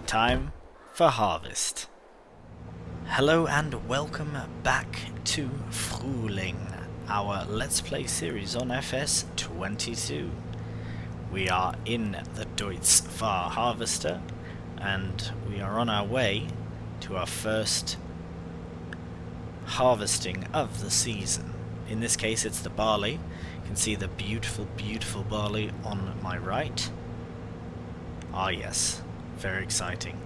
Time for harvest. Hello and welcome back to Frühling, our Let's Play series on FS22. We are in the Deutz Far Harvester and we are on our way to our first harvesting of the season. In this case it's the barley. You can see the beautiful barley on my right. Ah yes, very exciting.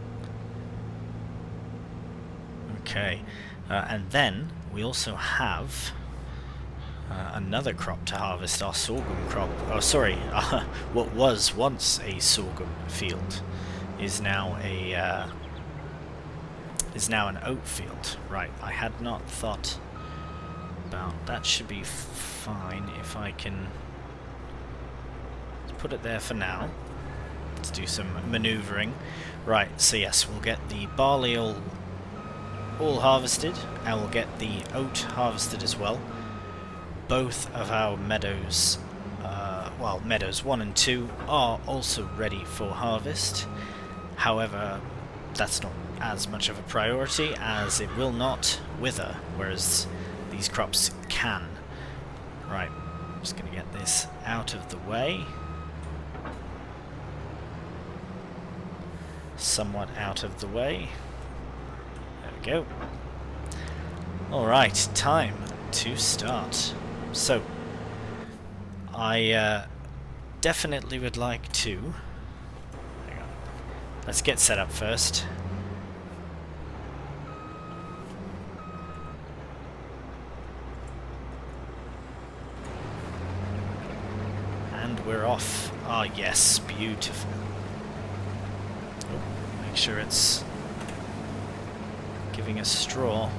Okay, and then we also have another crop to harvest, our sorghum crop. Oh, sorry, what was once a sorghum field is now an oat field. Right, I had not thought about that. Should be fine if I can put it there for now. Let's do some maneuvering. Right, so yes, we'll get the barley all harvested, and we'll get the oat harvested as well. Both of our meadows, meadows 1 and 2 are also ready for harvest. However, that's not as much of a priority as it will not wither, whereas these crops can. Right, I'm just going to get this out of the way. Somewhat out of the way. There we go. Alright, time to start. So, I definitely would like to... Hang on. Let's get set up first. And we're off. Ah yes, beautiful. Make sure it's giving us straw.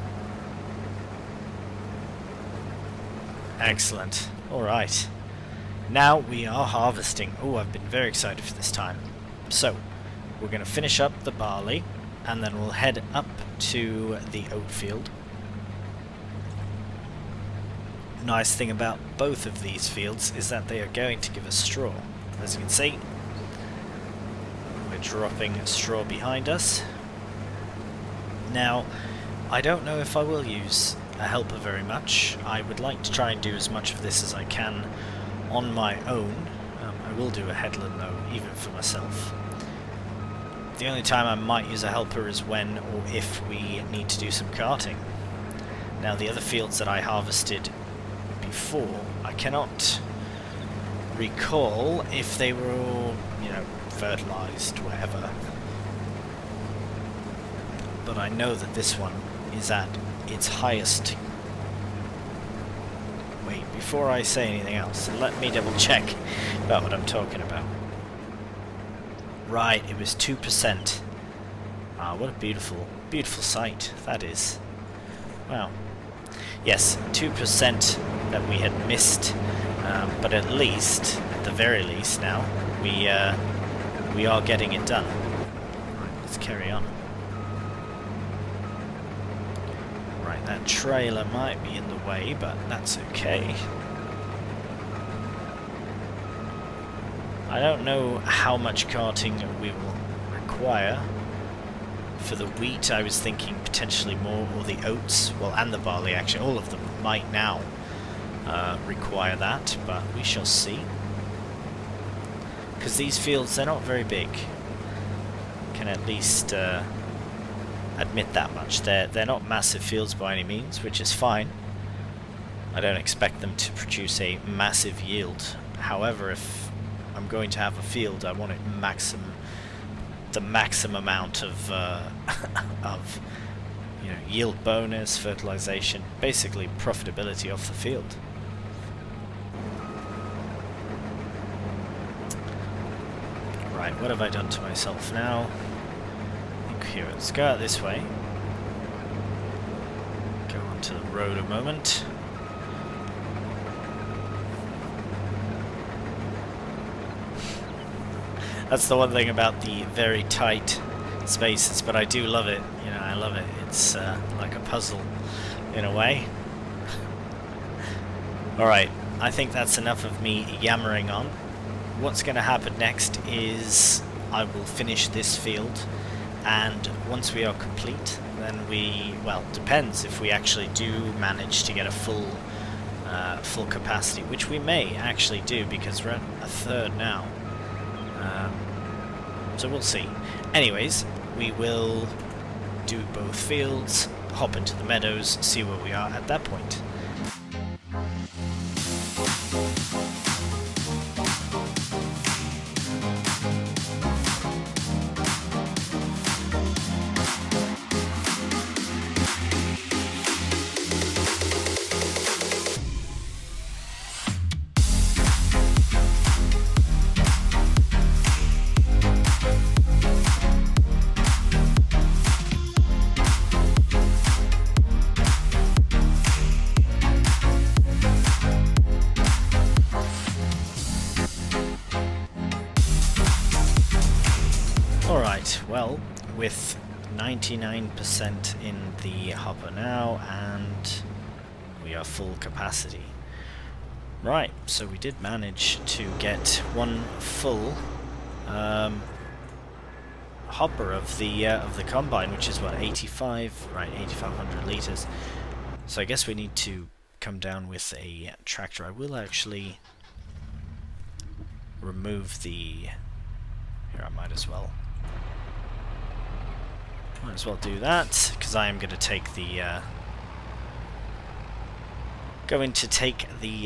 Excellent. Alright. Now we are harvesting. Oh, I've been very excited for this time. So, we're going to finish up the barley, and then we'll head up to the oat field. Nice thing about both of these fields is that they are going to give us straw. As you can see, we're dropping straw behind us. Now, I don't know if I will use a helper very much. I would like to try and do as much of this as I can on my own. I will do a headland though, even for myself. The only time I might use a helper is when or if we need to do some carting. Now the other fields that I harvested before, I cannot recall if they were all, fertilized, whatever. But I know that this one is at its highest. Wait, before I say anything else, let me double check about what I'm talking about. Right, it was 2%. Ah, what a beautiful sight that is. Wow. Yes, 2% that we had missed, but at least, at the very least now, we are getting it done. Right, let's carry on. Right, that trailer might be in the way, but that's okay. I don't know how much carting we will require. For the wheat, I was thinking potentially more, or the oats, well, and the barley actually, all of them might now require that, but we shall see. Because these fields, they're not very big. Can at least admit that much. They're not massive fields by any means, which is fine. I don't expect them to produce a massive yield. However, if I'm going to have a field, I want it the maximum amount of yield bonus, fertilization, basically profitability off the field. Right, what have I done to myself now? I think here, let's go out this way. Go onto the road a moment. That's the one thing about the very tight spaces, but I do love it. I love it. It's like a puzzle in a way. Alright, I think that's enough of me yammering on. What's going to happen next is I will finish this field, and once we are complete, then we, well, depends if we actually do manage to get a full capacity, which we may actually do because we're at a third now. So we'll see. Anyways, we will do both fields, hop into the meadows, see where we are at that point. Well, with 99% in the hopper now, and we are full capacity. Right, so we did manage to get one full hopper of the combine, which is what, 8,500 liters. So I guess we need to come down with a tractor. I will actually remove the. Here, I might as well do that, because I am going to take the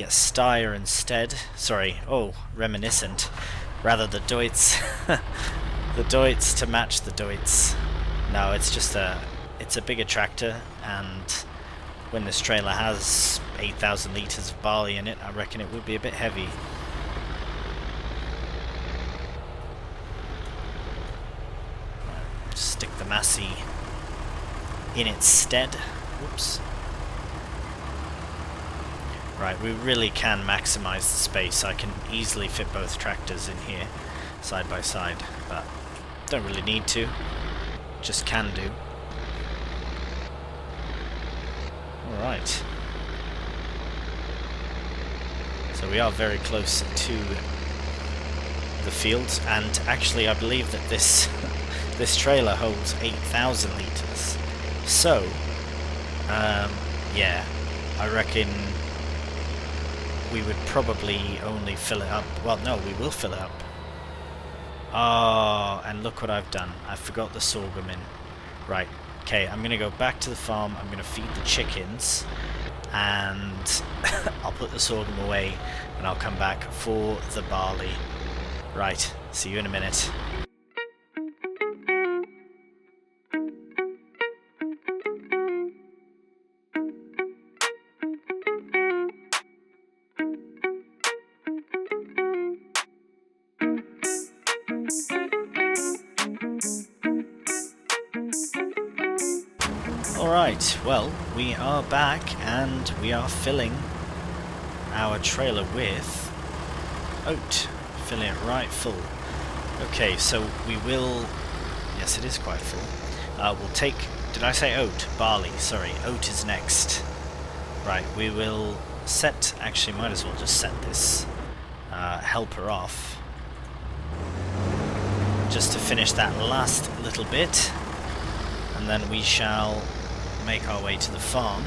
Steyr instead. Sorry, reminiscent. Rather the Deutz. The Deutz to match the Deutz. No, it's just it's a bigger tractor, and when this trailer has 8,000 litres of barley in it, I reckon it would be a bit heavy. Stick the Massey in its stead. Whoops. Right, we really can maximize the space. I can easily fit both tractors in here, side by side, but don't really need to. Just can do. Alright. So we are very close to the field, and actually I believe that this this trailer holds 8,000 litres. So, yeah, I reckon we would probably only fill it up. Well, no, we will fill it up. Oh, and look what I've done. I forgot the sorghum in. Right, okay, I'm going to go back to the farm. I'm going to feed the chickens, and I'll put the sorghum away, and I'll come back for the barley. Right, see you in a minute. Alright, well, we are back and we are filling our trailer with oat. Filling it right full. Okay, so we will... Yes, it is quite full. We'll take... Did I say oat? Barley, sorry. Oat is next. Right, we will set... Actually, might as well just set this helper off. Just to finish that last little bit. And then we shall make our way to the farm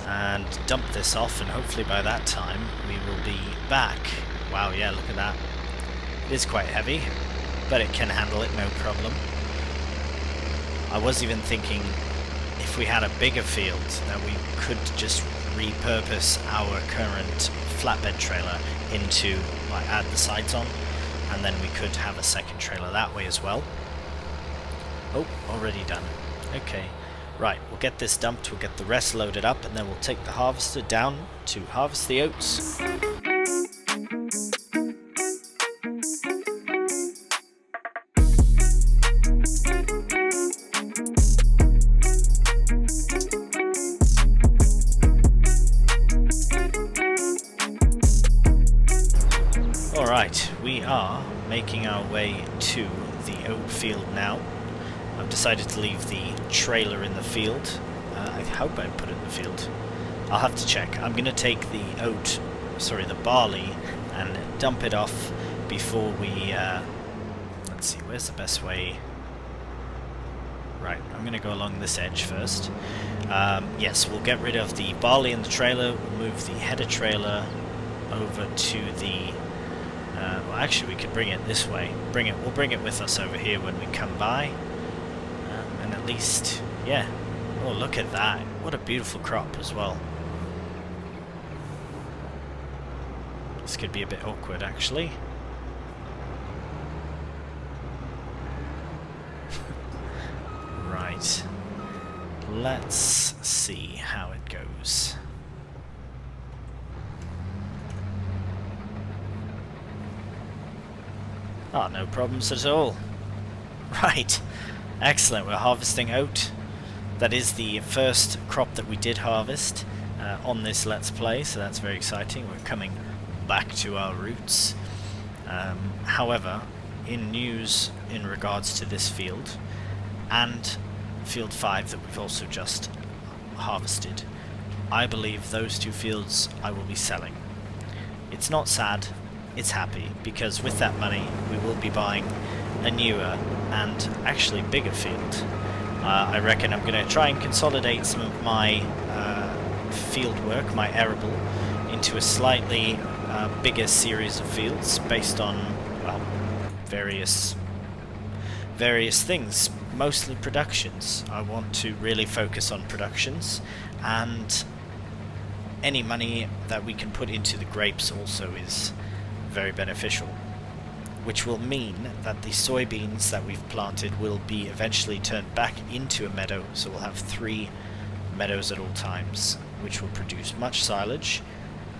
and dump this off, and hopefully by that time we will be back. Wow, yeah, look at that. It is quite heavy, but it can handle it, no problem. I was even thinking if we had a bigger field that we could just repurpose our current flatbed trailer into, like, add the sides on, and then we could have a second trailer that way as well. Oh, already done. Okay. Right, we'll get this dumped, we'll get the rest loaded up, and then we'll take the harvester down to harvest the oats. Alright, we are making our way to the oat field now. I've decided to leave the trailer in the field. I hope I put it in the field. I'll have to check. I'm going to take the the barley, and dump it off before we... let's see, where's the best way? Right, I'm going to go along this edge first. Yes, we'll get rid of the barley in the trailer, we'll move the header trailer over to the... well, actually, we could bring it this way. We'll bring it with us over here when we come by. And at least, yeah. Oh, look at that. What a beautiful crop as well. This could be a bit awkward, actually. Right. Let's see how it goes. Oh, no problems at all. Right. Excellent. We're harvesting oat. That is the first crop that we did harvest on this Let's Play, so that's very exciting. We're coming back to our roots. However, in news in regards to this field, and field 5 that we've also just harvested, I believe those two fields I will be selling. It's not sad, it's happy, because with that money we will be buying a newer and actually bigger field. I reckon I'm going to try and consolidate some of my field work, my arable, into a slightly bigger series of fields based on, well, various things, mostly productions. I want to really focus on productions, and any money that we can put into the grapes also is very beneficial, which will mean that the soybeans that we've planted will be eventually turned back into a meadow, so we'll have 3 meadows at all times, which will produce much silage,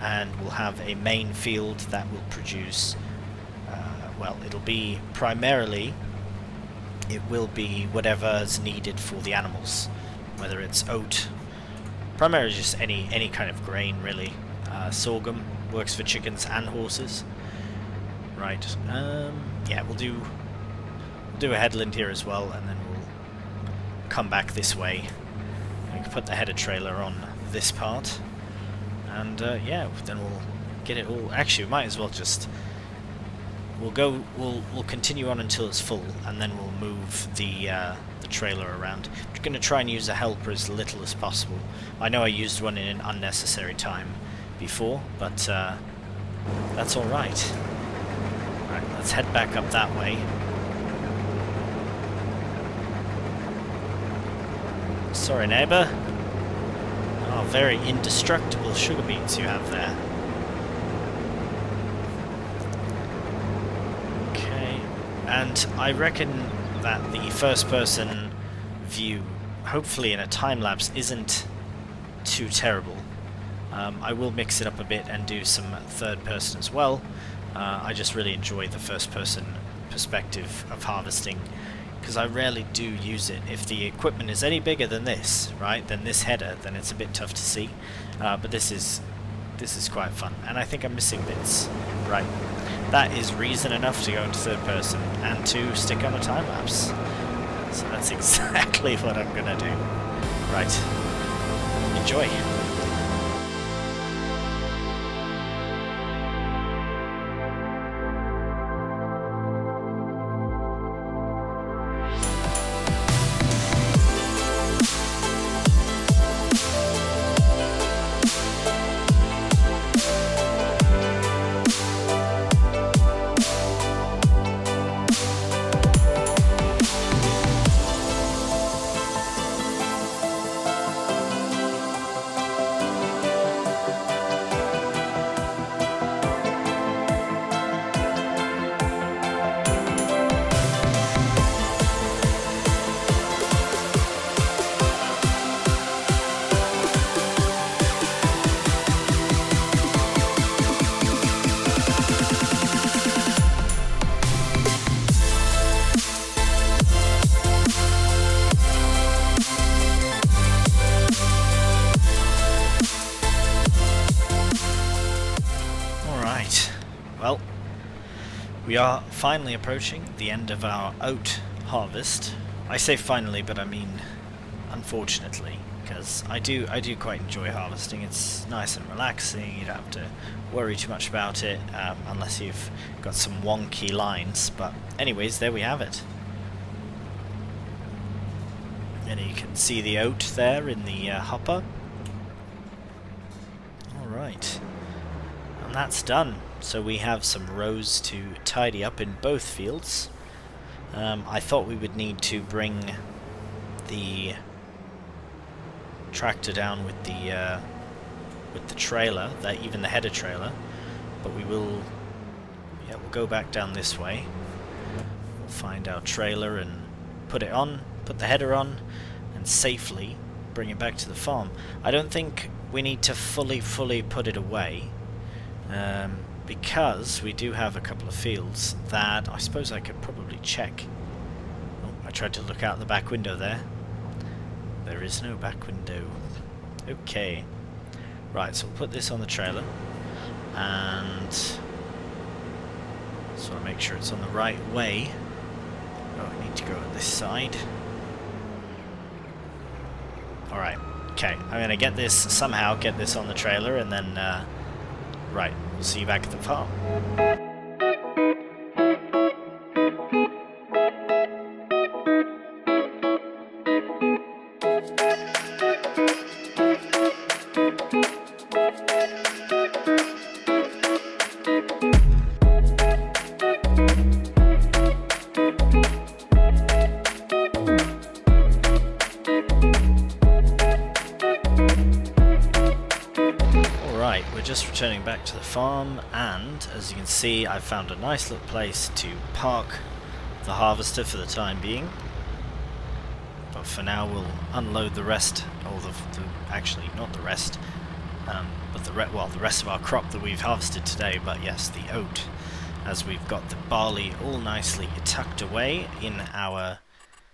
and we'll have a main field that will produce, well, it'll be primarily, it will be whatever's needed for the animals, whether it's oat, primarily just any kind of grain really. Sorghum works for chickens and horses. Right, yeah, we'll do a headland here as well, and then we'll come back this way. We can put the header trailer on this part, and yeah, then we'll get it all. Actually, we might as well just we'll continue on until it's full, and then we'll move the trailer around. We're going to try and use a helper as little as possible. I know I used one in an unnecessary time before, but that's all right. Right, let's head back up that way. Sorry, neighbour. Oh, very indestructible sugar beets you have there. Okay, and I reckon that the first-person view, hopefully in a time-lapse, isn't too terrible. I will mix it up a bit and do some third-person as well. I just really enjoy the first-person perspective of harvesting, because I rarely do use it. If the equipment is any bigger than this, right, than this header, then it's a bit tough to see. But this is quite fun, and I think I'm missing bits. Right, that is reason enough to go into third-person and to stick on a time-lapse. So that's exactly what I'm gonna do. Right, enjoy. Well, we are finally approaching the end of our oat harvest. I say finally, but I mean unfortunately, because I do quite enjoy harvesting. It's nice and relaxing. You don't have to worry too much about it, unless you've got some wonky lines. But anyways, there we have it. And you can see the oat there in the hopper. Alright. And that's done. So we have some rows to tidy up in both fields. I thought we would need to bring the tractor down with the trailer, even the header trailer, but we will, yeah, we'll go back down this way. We'll find our trailer and put it on, put the header on, and safely bring it back to the farm. I don't think we need to fully put it away, because we do have a couple of fields that I suppose I could probably check. Oh, I tried to look out the back window there. There is no back window. Okay. Right, so we'll put this on the trailer, and just want to make sure it's on the right way. Oh, I need to go on this side. Alright, okay. I'm going to get this, somehow get this on the trailer, and then, right, we'll see you back at the farm. Just returning back to the farm, and as you can see, I've found a nice little place to park the harvester for the time being. But for now we'll unload the rest, or actually not the rest, but the rest of our crop that we've harvested today, but yes, the oat, as we've got the barley all nicely tucked away in our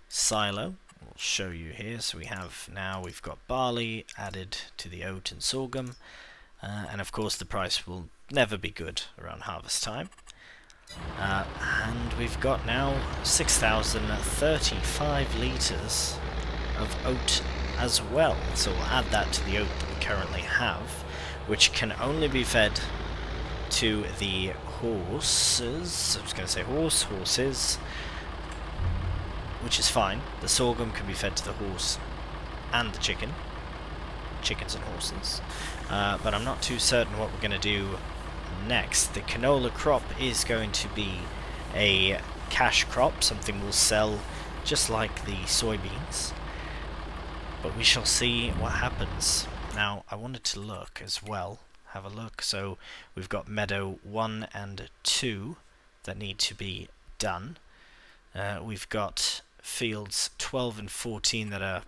silo. We'll show you here. So we've got barley added to the oat and sorghum. And of course the price will never be good around harvest time. And we've got now 6,035 litres of oat as well. So we'll add that to the oat that we currently have, which can only be fed to the horses. I was going to say horses, which is fine. The sorghum can be fed to the horse and the chickens and horses. But I'm not too certain what we're going to do next. The canola crop is going to be a cash crop, something we'll sell just like the soybeans. But we shall see what happens. Now, I wanted to look as well, have a look. So we've got meadow 1 and 2 that need to be done. We've got fields 12 and 14 that are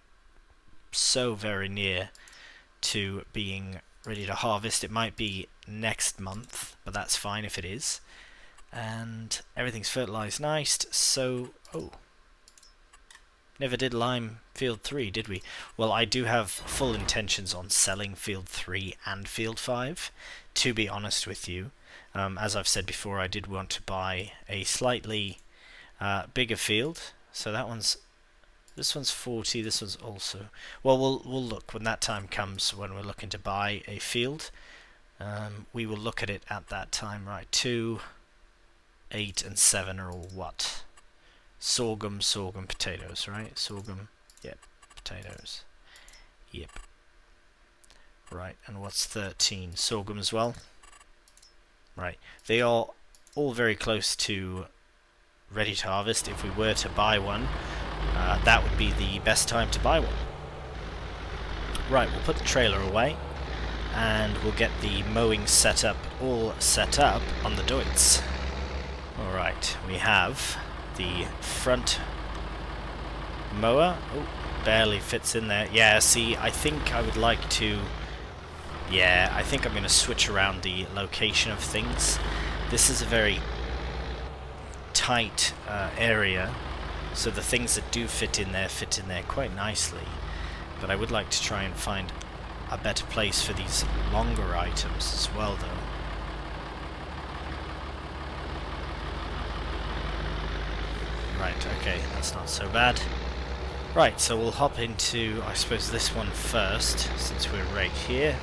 so very near to being ready to harvest. It might be next month, but that's fine if it is. And everything's fertilized nice, so never did lime field 3, did we? Well, I do have full intentions on selling field 3 and field 5, to be honest with you. As I've said before, I did want to buy a slightly bigger field. So this one's 40, this one's also... Well, we'll look when that time comes, when we're looking to buy a field. We will look at it at that time. Right, 2, 8 and 7 are all what? Sorghum, potatoes, right? Sorghum, yep, potatoes, yep. Right, and what's 13? Sorghum as well? Right, they are all very close to ready to harvest. If we were to buy one, that would be the best time to buy one. Right, we'll put the trailer away, and we'll get the mowing setup all set up on the Deutz. Alright, we have the front mower. Oh, barely fits in there. Yeah, see, I think I would like to... Yeah, I think I'm going to switch around the location of things. This is a very tight area, so the things that do fit in there quite nicely. But I would like to try and find a better place for these longer items as well, though. Right, okay, that's not so bad. Right, so we'll hop into, I suppose, this one first, since we're right here.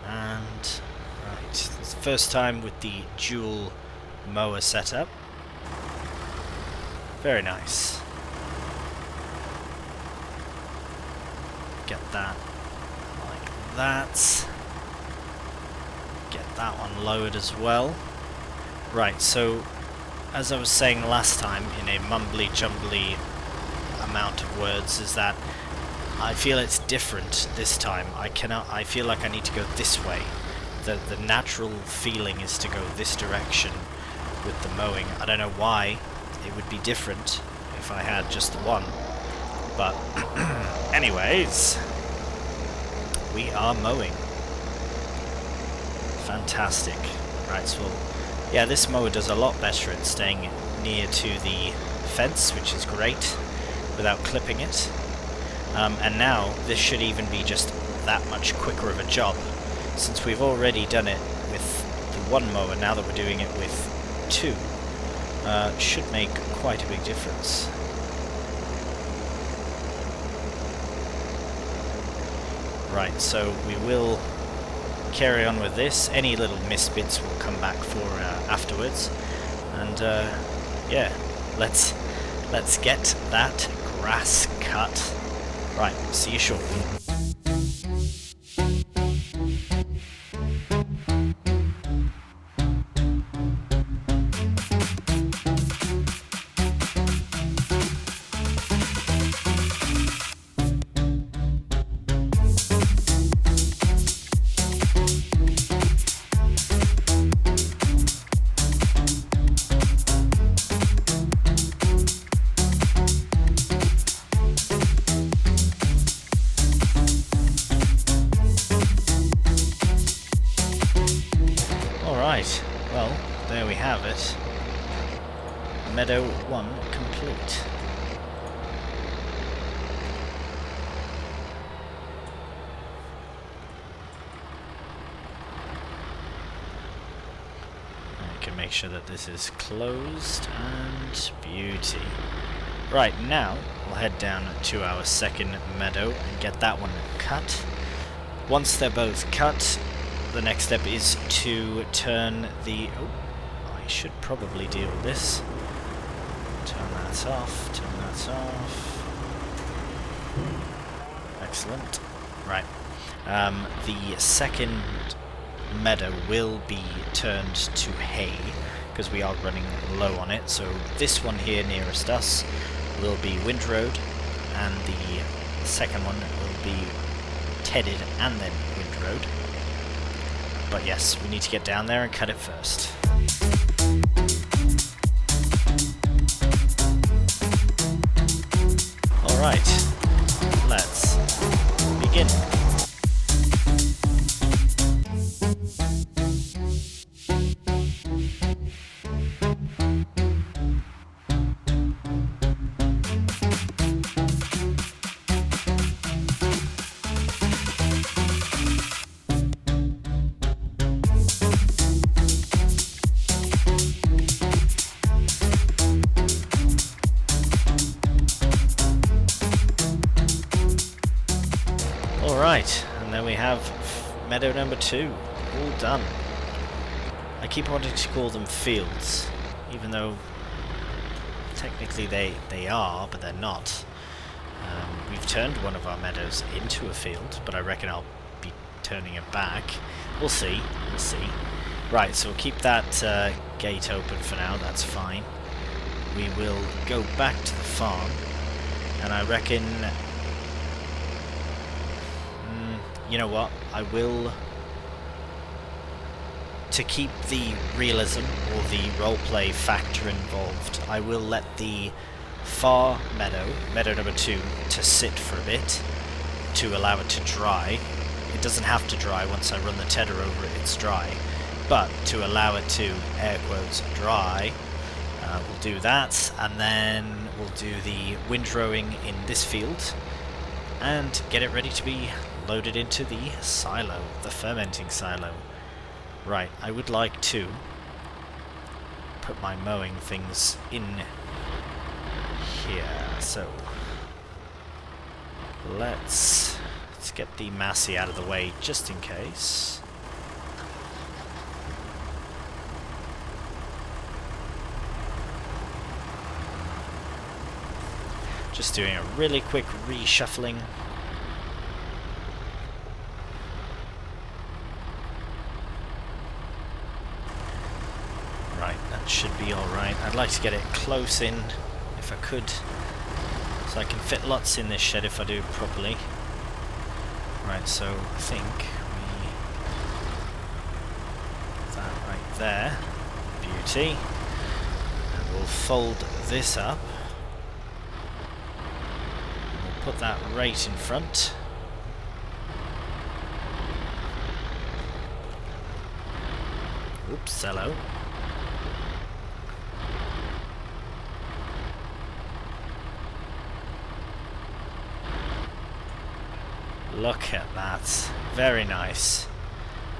And, right, it's the first time with the dual mower setup. Very nice. Get that like that. Get that one lowered as well. Right, so as I was saying last time in a mumbly-jumbly amount of words, is that I feel it's different this time. I feel like I need to go this way. The natural feeling is to go this direction with the mowing. I don't know why it would be different if I had just the one. But anyways, we are mowing. Fantastic. Right, so yeah, this mower does a lot better at staying near to the fence, which is great, without clipping it. And now this should even be just that much quicker of a job, since we've already done it with the one mower. Now that we're doing it with two, should make quite a big difference. Right, so we will carry on with this. Any little misbits will come back for afterwards, and yeah, let's get that grass cut. Right, see you shortly. Right, well, there we have it. Meadow 1 complete. I can make sure that this is closed, and beauty. Right, now we'll head down to our second meadow and get that one cut. Once they're both cut, the next step is to turn the... Oh, I should probably deal with this. Turn that off, turn that off. Excellent. Right. The second meadow will be turned to hay, because we are running low on it. So this one here nearest us will be windrowed, and the second one will be tedded and then windrowed. But yes, we need to get down there and cut it first. Alright, let's begin. Alright, and then we have meadow number 2, all done. I keep wanting to call them fields, even though technically they are, but they're not. We've turned one of our meadows into a field, but I reckon I'll be turning it back. We'll see, we'll see. Right, so we'll keep that gate open for now, that's fine. We will go back to the farm, and I reckon... you know what, I will, to keep the realism or the roleplay factor involved, I will let the far meadow number 2, to sit for a bit, to allow it to dry. It doesn't have to dry. Once I run the tedder over it, it's dry. But to allow it to, air quotes, dry, we'll do that, and then we'll do the windrowing in this field, and get it ready to be loaded into the silo, the fermenting silo. Right, I would like to put my mowing things in here, so let's get the Massey out of the way just in case. Just doing a really quick reshuffling. That should be alright. I'd like to get it close in if I could, so I can fit lots in this shed if I do it properly. Right, so I think we put that right there. Beauty. And we'll fold this up. We'll put that right in front. Oops, hello. Look at that. Very nice.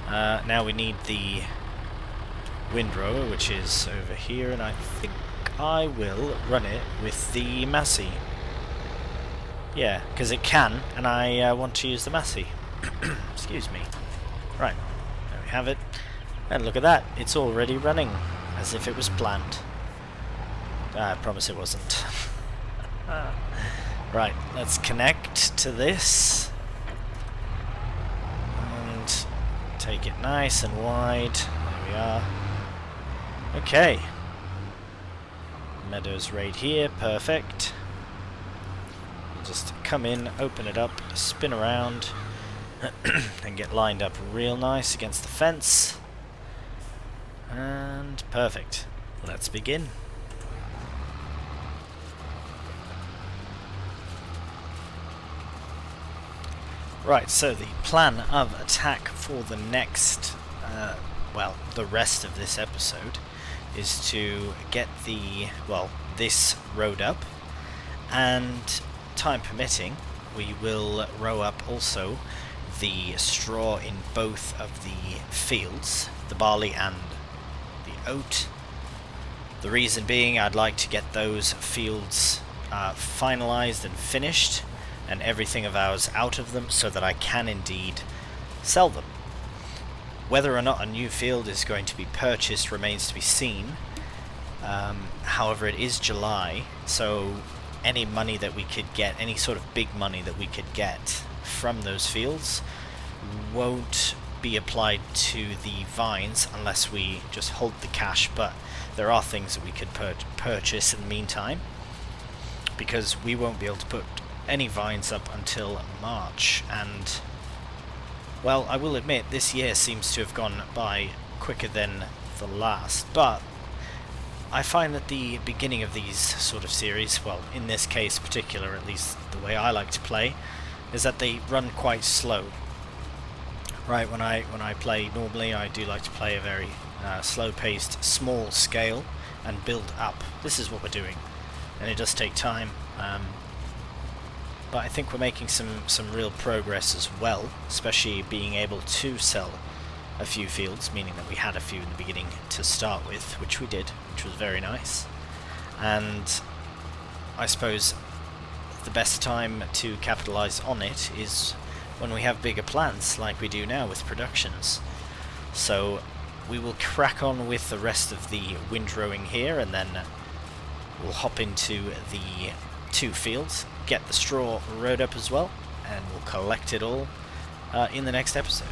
Now we need the windrower, which is over here, and I think I will run it with the Massey. Yeah, because it can, and I want to use the Massey. Excuse me. Right, there we have it. And look at that, it's already running, as if it was planned. I promise it wasn't. Right, let's connect to this. And take it nice and wide. There we are. Okay. Meadows right here, perfect. We'll just come in, open it up, spin around, and get lined up real nice against the fence. And perfect. Let's begin. Right, so the plan of attack for the next, well, the rest of this episode is to get this road up, and time permitting, we will row up also the straw in both of the fields, the barley and the oat. The reason being, I'd like to get those fields finalized and finished, and everything of ours out of them, so that I can indeed sell them. Whether or not a new field is going to be purchased remains to be seen. However, it is July, so any money that we could get, any sort of big money that we could get from those fields, won't be applied to the vines unless we just hold the cash, but there are things that we could purchase in the meantime, because we won't be able to put any vines up until March. And well, I will admit this year seems to have gone by quicker than the last, but I find that the beginning of these sort of series, well, in this case particular, at least the way I like to play, is that they run quite slow. Right, when I play normally, I do like to play a very slow-paced, small scale and build up. This is what we're doing, and it does take time. But I think we're making some real progress as well, especially being able to sell a few fields, meaning that we had a few in the beginning to start with, which we did, which was very nice. And I suppose the best time to capitalize on it is when we have bigger plans, like we do now with productions. So we will crack on with the rest of the windrowing here, and then we'll hop into the two fields, get the straw rowed up as well, and we'll collect it all in the next episode.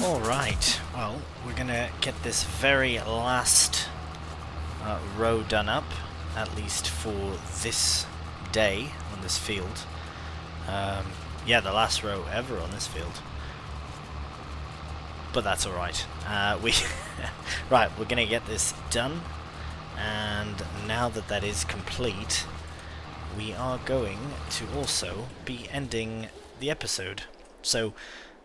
Alright, well, we're gonna get this very last row done up, at least for this day. on this field. Yeah, the last row ever on this field. But that's alright. Right, we're going to get this done. And now that that is complete, we are going to also be ending the episode. So,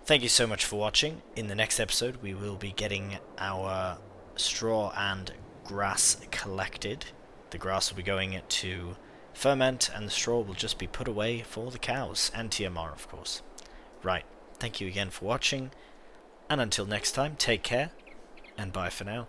thank you so much for watching. In the next episode, we will be getting our straw and grass collected. The grass will be going to ferment, and the straw will just be put away for the cows, and TMR, of course. Right, thank you again for watching, and until next time, take care, and bye for now.